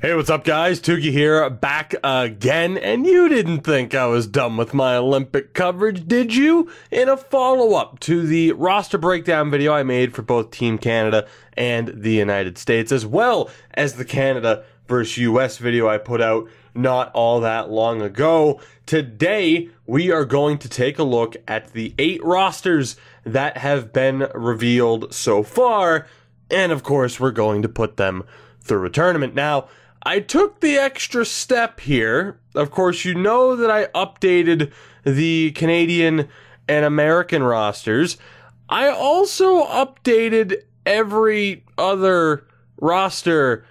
Hey, what's up, guys? Tuki here, back again, and you didn't think I was done with my Olympic coverage, did you? In a follow-up to the roster breakdown video I made for both Team Canada and the United States, as well as the Canada versus US video I put out not all that long ago. Today, we are going to take a look at the 8 rosters that have been revealed so far, and of course, we're going to put them through a tournament. Now, I took the extra step here. Of course, you know that I updated the Canadian and American rosters. I also updated every other roster,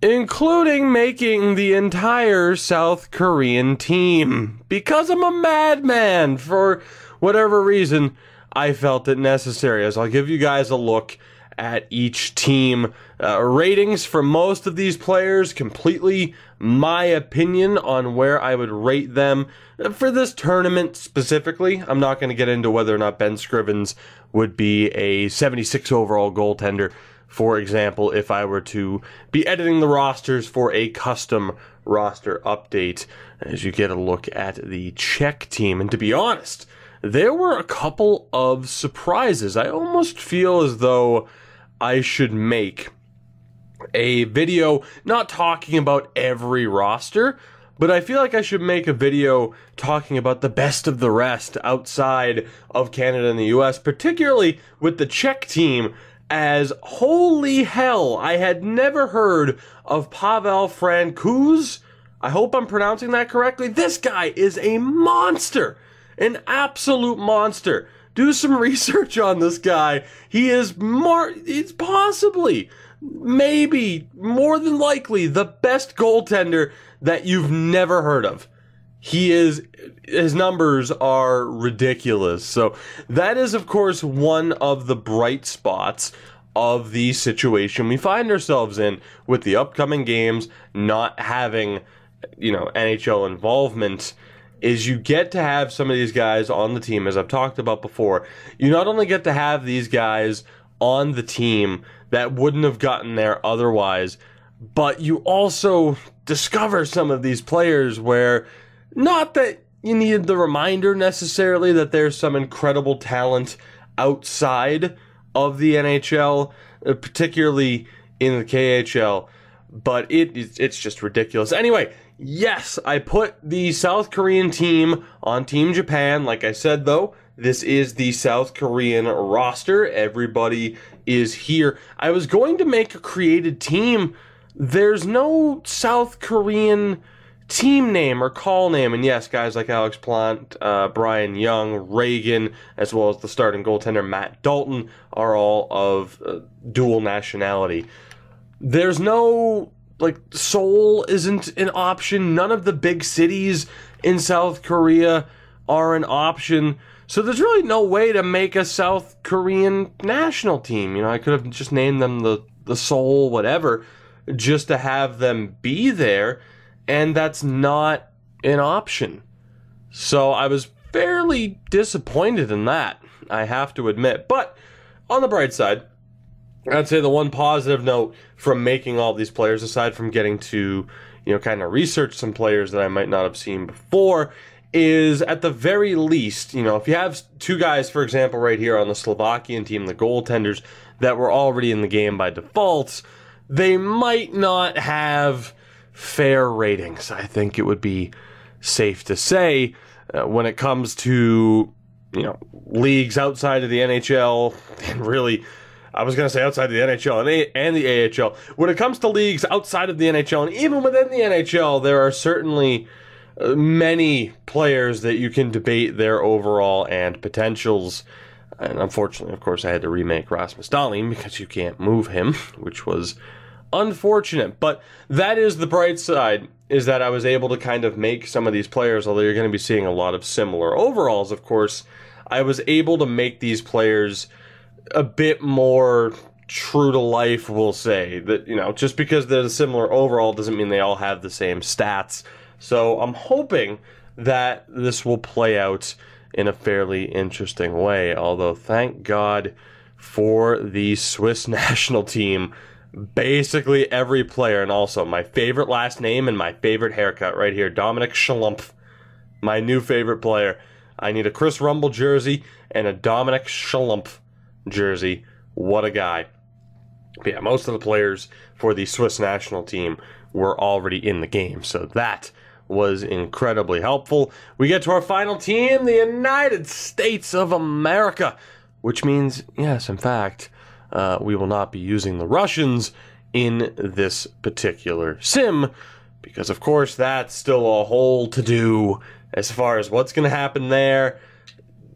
including making the entire South Korean team. Because I'm a madman, for whatever reason, I felt it necessary. As I'll give you guys a look at each team. Ratings for most of these players, completely my opinion on where I would rate them for this tournament specifically. I'm not going to get into whether or not Ben Scrivens would be a 76 overall goaltender, for example, if I were to be editing the rosters for a custom roster update, as you get a look at the Czech team. And to be honest, there were a couple of surprises. I almost feel as though I should make a video not talking about every roster, but I feel like I should make a video talking about the best of the rest outside of Canada and the US, particularly with the Czech team, as holy hell, I had never heard of Pavel Francouz. I hope I'm pronouncing that correctly. This guy is a monster, an absolute monster. Do some research on this guy. He is it's possibly, maybe, more than likely, the best goaltender that you've never heard of. His numbers are ridiculous. So that is, of course, one of the bright spots of the situation we find ourselves in with the upcoming games not having, NHL involvement. Is you get to have some of these guys on the team, as I've talked about before. You not only get to have these guys on the team that wouldn't have gotten there otherwise, but you also discover some of these players where, not that you needed the reminder necessarily that there's some incredible talent outside of the NHL, particularly in the KHL, but it's just ridiculous. Anyway, yes, I put the South Korean team on Team Japan. Like I said, though, this is the South Korean roster. Everybody is here. I was going to make a created team. There's no South Korean team name or call name. And yes, guys like Alex Plant, Brian Young, Reagan, as well as the starting goaltender Matt Dalton are all of dual nationality. There's no, Seoul isn't an option. None of the big cities in South Korea are an option. So there's really no way to make a South Korean national team. I could have just named them the Seoul whatever, just to have them be there, and that's not an option. So I was fairly disappointed in that, I have to admit. But on the bright side, I'd say the one positive note from making all these players, aside from getting to, kind of research some players that I might not have seen before, is at the very least, if you have 2 guys, for example, right here on the Slovakian team, the goaltenders, that were already in the game by default, they might not have fair ratings. I think it would be safe to say when it comes to, leagues outside of the NHL, and really, I was going to say outside of the NHL and the AHL. When it comes to leagues outside of the NHL, and even within the NHL, there are certainly many players that you can debate their overall and potentials. And unfortunately, of course, I had to remake Rasmus Dahlin because you can't move him, which was unfortunate. But that is the bright side, is that I was able to kind of make some of these players, although you're going to be seeing a lot of similar overalls, of course, I was able to make these players a bit more true to life, we'll say. That, just because they're a similar overall doesn't mean they all have the same stats. So I'm hoping that this will play out in a fairly interesting way. Although, thank God for the Swiss national team basically every player, and also my favorite last name and my favorite haircut right here, Dominic Schlumpf, my new favorite player. I need a Chris Rumble jersey and a Dominic Schlumpf jersey. What a guy. But yeah, most of the players for the Swiss national team were already in the game, so that was incredibly helpful. We get to our final team, the United States of America, which means, yes, in fact, we will not be using the Russians in this particular sim, because, of course, that's still a whole to-do as far as what's going to happen there.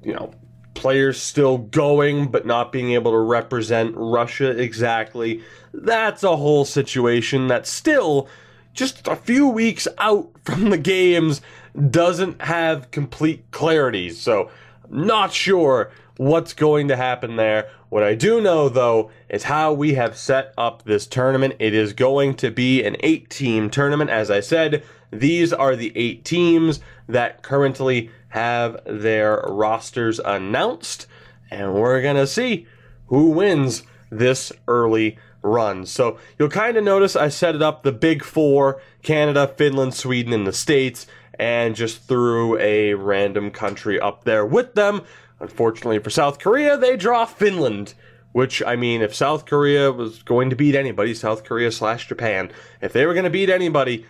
You know, players still going, but not being able to represent Russia exactly. That's a whole situation that's still just a few weeks out from the games, doesn't have complete clarity. So, not sure what's going to happen there. What I do know, though, is how we have set up this tournament. It is going to be an 8-team tournament. As I said, these are the 8 teams that currently have their rosters announced, and we're going to see who wins this early run. So you'll kind of notice I set it up the big 4, Canada, Finland, Sweden, and the States, and just threw a random country up there with them. Unfortunately for South Korea, they draw Finland, which, I mean, if South Korea was going to beat anybody, South Korea / Japan, if they were going to beat anybody,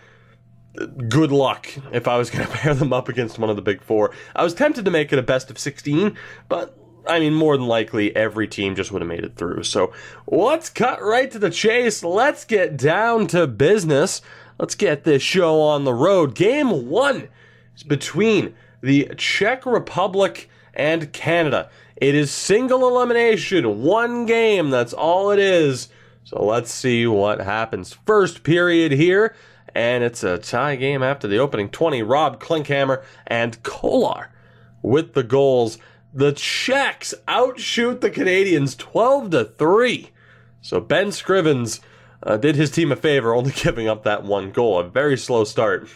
good luck if I was going to pair them up against one of the big 4. I was tempted to make it a best of 16, but I mean, more than likely, every team just would have made it through. So let's cut right to the chase. Let's get down to business. Let's get this show on the road. Game 1 is between the Czech Republic and Canada. It is single elimination, 1 game. That's all it is. So let's see what happens. First period here, and it's a tie game after the opening 20. Rob Klinkhammer and Kolar with the goals. The Czechs outshoot the Canadians 12-3. So Ben Scrivens did his team a favor, only giving up that 1 goal. A very slow start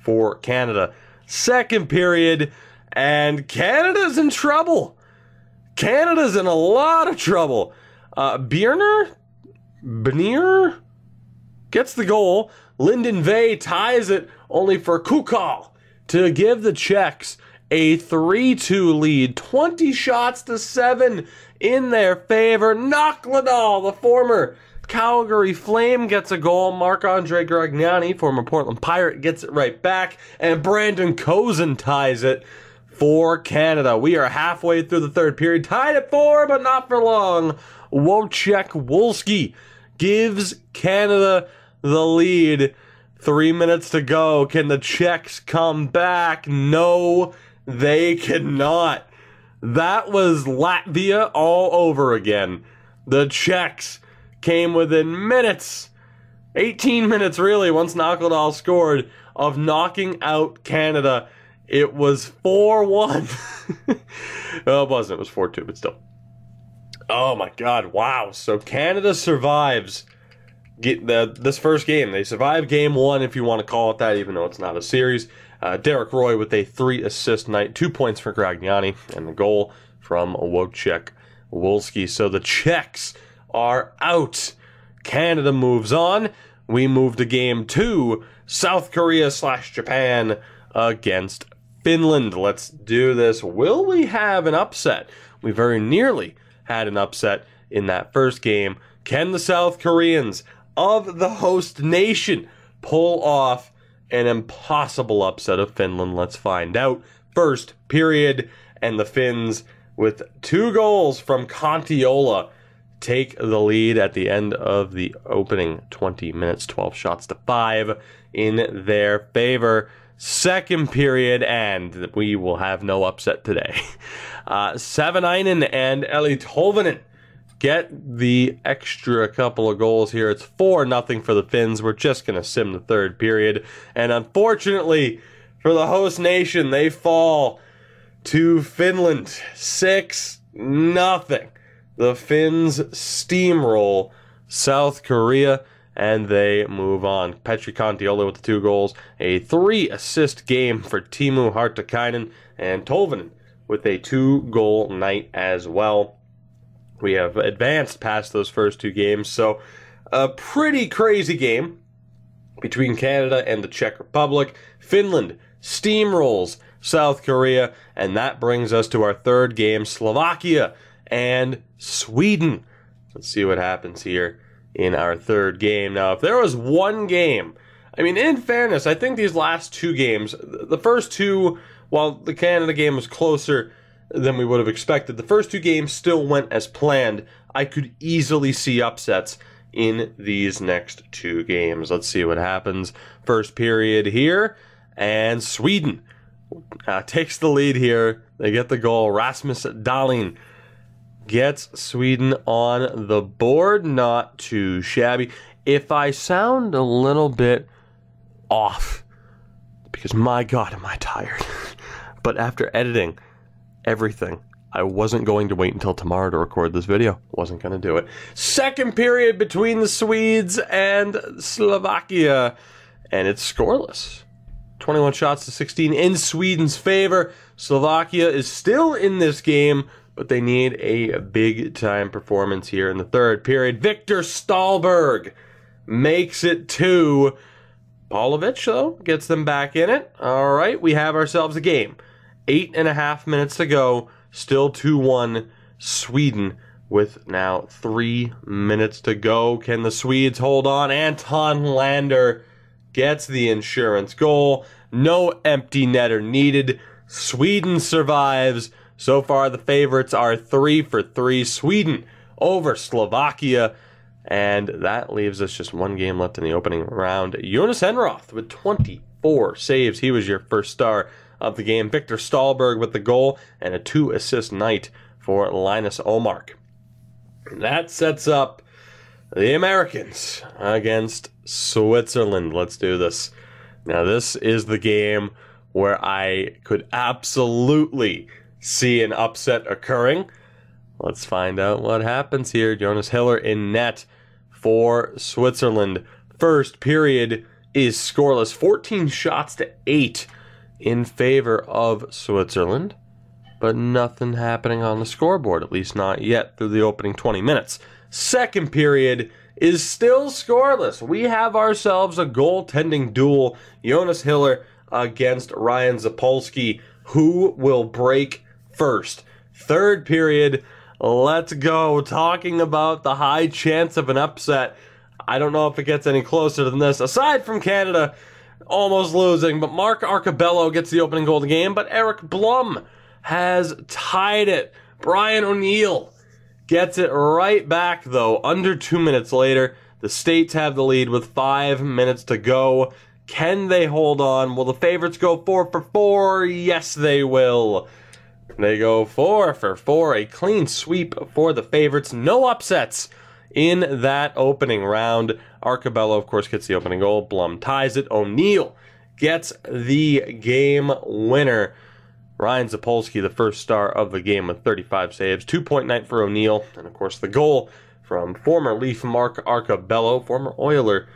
for Canada. Second period, and Canada's in trouble. Canada's in a lot of trouble. Bierner gets the goal. Lyndon Vey ties it, only for Kukal to give the Czechs a 3-2 lead. 20 shots to 7 in their favor. Nakladal, the former Calgary Flame, gets a goal. Marc-Andre Gragnani, former Portland Pirate, gets it right back. And Brandon Kozin ties it for Canada. We are halfway through the third period. Tied at 4, but not for long. Wojciech Wolski gives Canada the lead. 3 minutes to go. Can the Czechs come back? No, they cannot. That was Latvia all over again. The Czechs came within minutes, 18 minutes really, once Nakladal scored, of knocking out Canada. It was 4-1. Well, it wasn't. It was 4-2, but still. Oh my God, wow. So Canada survives this first game. They survive game 1, if you want to call it that, even though it's not a series. Derek Roy with a 3-assist night, 2 points for Gragnani, and the goal from Wojciech Wolski. So the Czechs are out. Canada moves on. We move to game 2, South Korea / Japan against Finland. Let's do this. Will we have an upset? We very nearly had an upset in that first game. Can the South Koreans of the host nation pull off an impossible upset of Finland? Let's find out. First period, and the Finns, with 2 goals from Kontiola, take the lead at the end of the opening 20 minutes, 12 shots to 5 in their favor. Second period, and we will have no upset today. Savanainen and Eli Tolvanen get the extra couple of goals here. It's 4-0 for the Finns. We're just going to sim the third period. And unfortunately for the host nation, they fall to Finland 6-0. The Finns steamroll South Korea, and they move on. Petri Kontiola with the 2 goals, a 3-assist game for Timu Hartikainen, and Tolvanen with a 2-goal night as well. We have advanced past those first 2 games, so a pretty crazy game between Canada and the Czech Republic. Finland steamrolls South Korea, and that brings us to our third game, Slovakia and Sweden. Let's see what happens here in our third game. Now, if there was one game, I mean, in fairness, I think these last two games, the first two, while the Canada game was closer than we would have expected, the first two games still went as planned. I could easily see upsets in these next two games. Let's see what happens. First period here, and Sweden takes the lead here. They get the goal. Rasmus Dahlin gets Sweden on the board. Not too shabby. If I sound a little bit off, because my God, am I tired. But after editing everything, I wasn't going to wait until tomorrow to record this video. Wasn't going to do it. Second period between the Swedes and Slovakia, and it's scoreless. 21 shots to 16 in Sweden's favor. Slovakia is still in this game, but they need a big-time performance here in the third period. Victor Stalberg makes it 2. Pavlovic, though, gets them back in it. All right, we have ourselves a game. 8.5 minutes to go. Still 2-1 Sweden with now 3 minutes to go. Can the Swedes hold on? Anton Lander gets the insurance goal. No empty netter needed. Sweden survives. So far, the favorites are 3-3. Sweden over Slovakia. And that leaves us just one game left in the opening round. Jonas Enroth with 24 saves. He was your first star of the game. Victor Stalberg with the goal and a 2-assist night for Linus Omark. That sets up the Americans against Switzerland. Let's do this. Now, this is the game where I could absolutely see an upset occurring. Let's find out what happens here. Jonas Hiller in net for Switzerland. First period is scoreless. 14 shots to 8 in favor of Switzerland. But nothing happening on the scoreboard, at least not yet through the opening 20 minutes. Second period is still scoreless. We have ourselves a goaltending duel. Jonas Hiller against Ryan Zapolsky. Who will break first? Third period, let's go. Talking about the high chance of an upset. I don't know if it gets any closer than this. Aside from Canada almost losing, but Mark Arcabello gets the opening goal of the game, but Eric Blum has tied it. Brian O'Neill gets it right back, though. Under 2 minutes later, the States have the lead with 5 minutes to go. Can they hold on? Will the favorites go 4-4? Yes, they will. They go 4-4. A clean sweep for the favorites. No upsets in that opening round. Arcabello, of course, gets the opening goal. Blum ties it. O'Neill gets the game winner. Ryan Zapolsky, the first star of the game with 35 saves. 2-point night for O'Neill. And, of course, the goal from former Leaf Mark Arcabello, former Oiler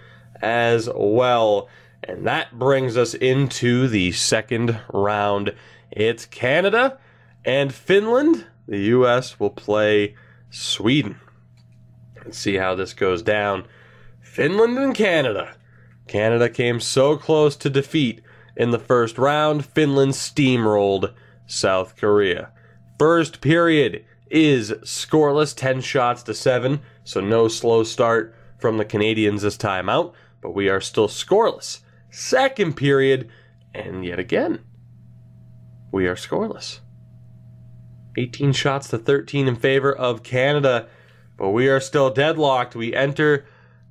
as well. And that brings us into the second round. It's Canada and Finland. The U.S. will play Sweden. Let's see how this goes down. Finland and Canada. Canada came so close to defeat in the first round. Finland steamrolled South Korea. First period is scoreless, 10 shots to 7, so no slow start from the Canadians this time out, but we are still scoreless. Second period, and yet again, we are scoreless. 18 shots to 13 in favor of Canada, but we are still deadlocked. We enter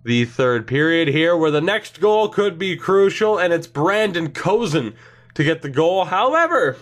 the third period here, where the next goal could be crucial, and it's Brandon Kozin to get the goal. However,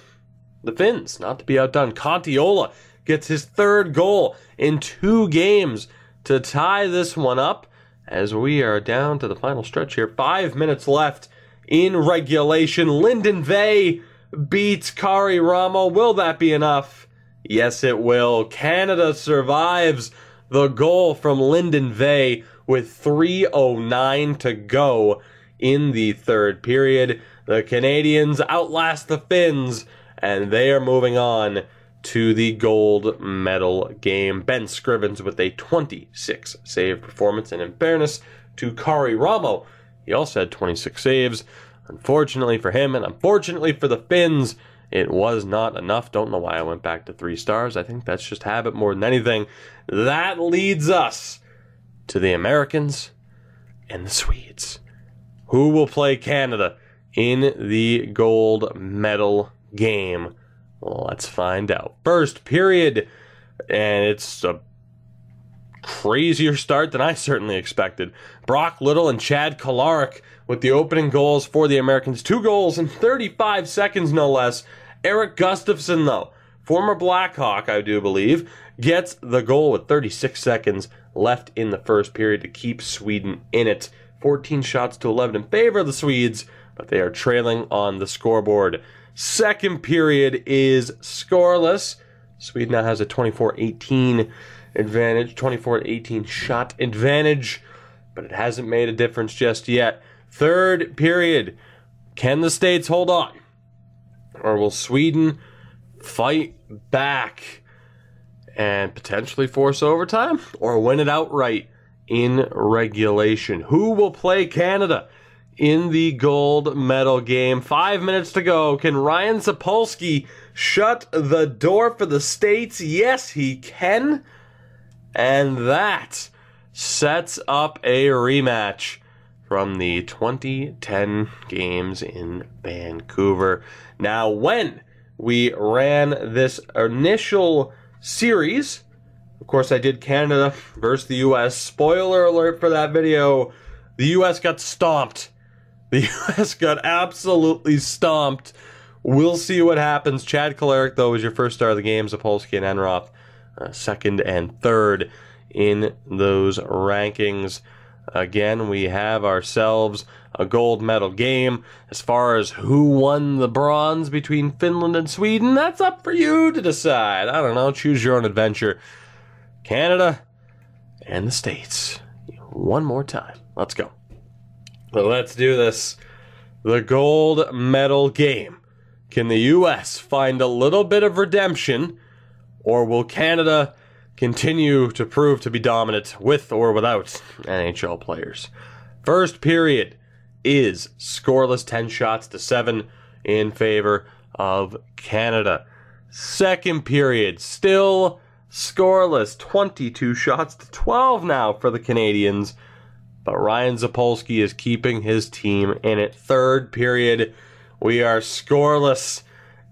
the Finns, not to be outdone, Kontiola gets his third goal in 2 games to tie this one up, as we are down to the final stretch here. 5 minutes left in regulation. Lyndon Vey beats Kari Ramo. Will that be enough? Yes, it will. Canada survives the goal from Lyndon Vey with 3:09 to go in the third period. The Canadians outlast the Finns, and they are moving on to the gold medal game. Ben Scrivens with a 26 save performance, and in fairness to Kari Ramo, he also had 26 saves. Unfortunately for him, and unfortunately for the Finns, it was not enough. Don't know why I went back to 3 stars. I think that's just habit more than anything. That leads us to the Americans and the Swedes. Who will play Canada in the gold medal game? Well, let's find out. First period, and it's a crazier start than I certainly expected. Brock Little and Chad Kolarik with the opening goals for the Americans. 2 goals in 35 seconds, no less. Eric Gustafsson, though, former Blackhawk, I do believe, gets the goal with 36 seconds left in the first period to keep Sweden in it. 14 shots to 11 in favor of the Swedes, but they are trailing on the scoreboard. Second period is scoreless. Sweden now has a 24-18 advantage, 24-18 shot advantage, but it hasn't made a difference just yet. Third period, can the States hold on? Or will Sweden fight back and potentially force overtime? Or win it outright in regulation? Who will play Canada in the gold medal game? 5 minutes to go. Can Ryan Sapolsky shut the door for the States? Yes, he can. And that sets up a rematch from the 2010 games in Vancouver. Now, when we ran this initial series, of course, I did Canada versus the U.S. Spoiler alert for that video, the U.S. got stomped. The U.S. got absolutely stomped. We'll see what happens. Chad Kolarik, though, was your first star of the game. Zapolsky and Enroth, second and third in those rankings. Again, we have ourselves a gold medal game. As far as who won the bronze between Finland and Sweden, that's up for you to decide. I don't know. Choose your own adventure. Canada and the States. One more time. Let's go. Well, let's do this. The gold medal game. Can the U.S. find a little bit of redemption, or will Canada continue to prove to be dominant with or without NHL players? First period is scoreless, 10 shots to 7 in favor of Canada. Second period, still scoreless, 22 shots to 12 now for the Canadians. But Ryan Zapolsky is keeping his team in it. Third period, we are scoreless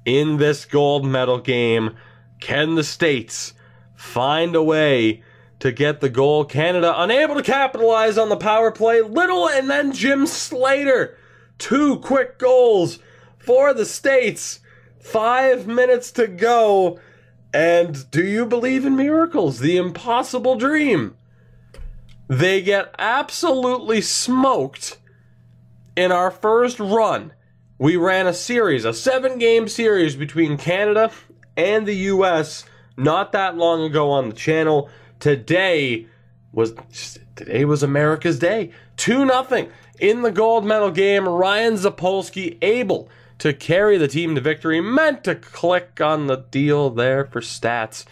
in this gold medal game. Can the States find a way to get the goal? Canada unable to capitalize on the power play. Little and then Jim Slater. 2 quick goals for the States. 5 minutes to go. And do you believe in miracles? The impossible dream. They get absolutely smoked in our first run. We ran a series, a 7-game series between Canada and the U.S. not that long ago on the channel. Today was America's day. 2-0 in the gold medal game. Ryan Zapolsky able to carry the team to victory. Meant to click on the deal there for stats,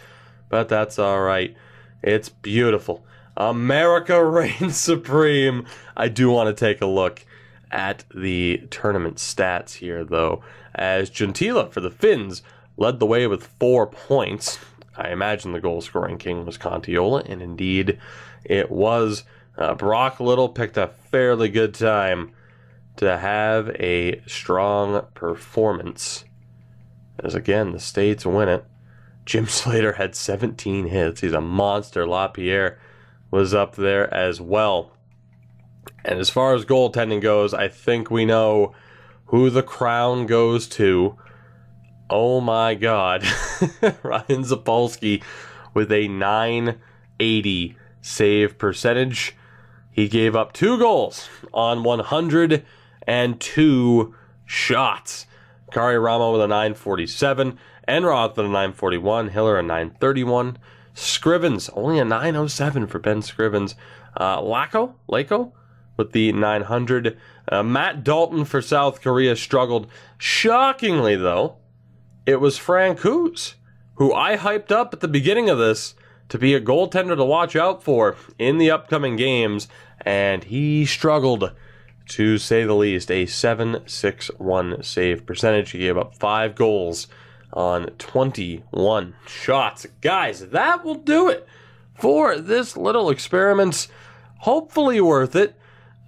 but that's all right. It's beautiful. America reigns supreme. I do want to take a look at the tournament stats here, though, as Gentila for the Finns led the way with 4 points. I imagine the goal-scoring king was Contiola, and indeed it was. Brock Little picked a fairly good time to have a strong performance, as again, the States win it. Jim Slater had 17 hits. He's a monster. LaPierre was up there as well. And as far as goaltending goes, I think we know who the crown goes to. Oh my God. Ryan Zapolsky with a .980 save percentage. He gave up 2 goals on 102 shots. Kari Ramo with a .947. Enroth with a .941. Hiller a .931. Scrivens, only a .907 for Ben Scrivens. Lako with the .900. Matt Dalton for South Korea struggled. Shockingly, though, it was Francouz who I hyped up at the beginning of this to be a goaltender to watch out for in the upcoming games, and he struggled, to say the least. A .761 save percentage. He gave up 5 goals on 21 shots. Guys, that will do it for this little experiment. Hopefully worth it.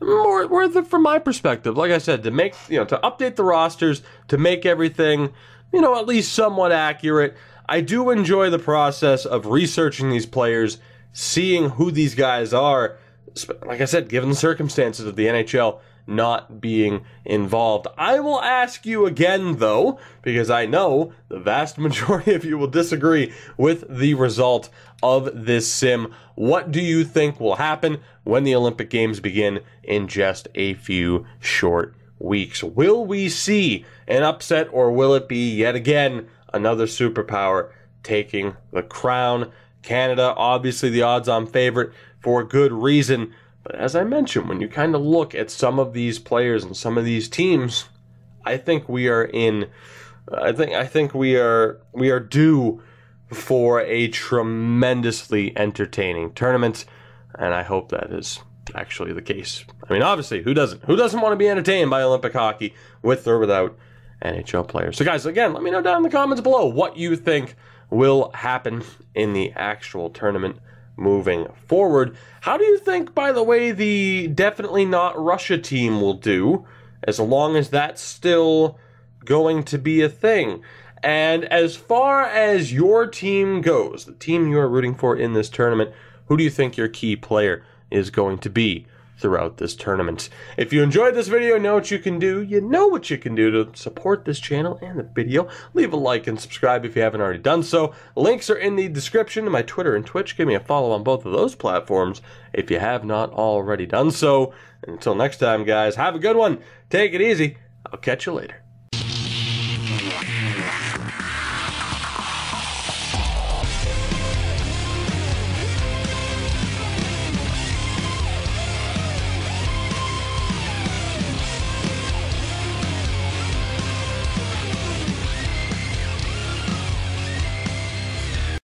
More worth it from my perspective. Like I said, to make, to update the rosters, to make everything, at least somewhat accurate. I do enjoy the process of researching these players, seeing who these guys are. Like I said, given the circumstances of the NHL not being involved. I will ask you again, though, because I know the vast majority of you will disagree with the result of this sim. What do you think will happen when the Olympic Games begin in just a few short weeks? Will we see an upset, or will it be yet again another superpower taking the crown? Canada, obviously the odds-on favorite for good reason. But as I mentioned, when you kind of look at some of these players and some of these teams, I think we are in. I think we are due for a tremendously entertaining tournament, and I hope that is actually the case. I mean, obviously, who doesn't? Who doesn't want to be entertained by Olympic hockey with or without NHL players? So, guys, again, let me know down in the comments below what you think will happen in the actual tournament moving forward. How do you think, by the way, the definitely not Russia team will do, as long as that's still going to be a thing? And as far as your team goes, the team you are rooting for in this tournament, who do you think your key player is going to be throughout this tournament? If you enjoyed this video, know what you can do. You know what you can do to support this channel and the video. Leave a like and subscribe if you haven't already done so. Links are in the description to my Twitter and Twitch. Give me a follow on both of those platforms if you have not already done so. And until next time, guys, have a good one. Take it easy. I'll catch you later.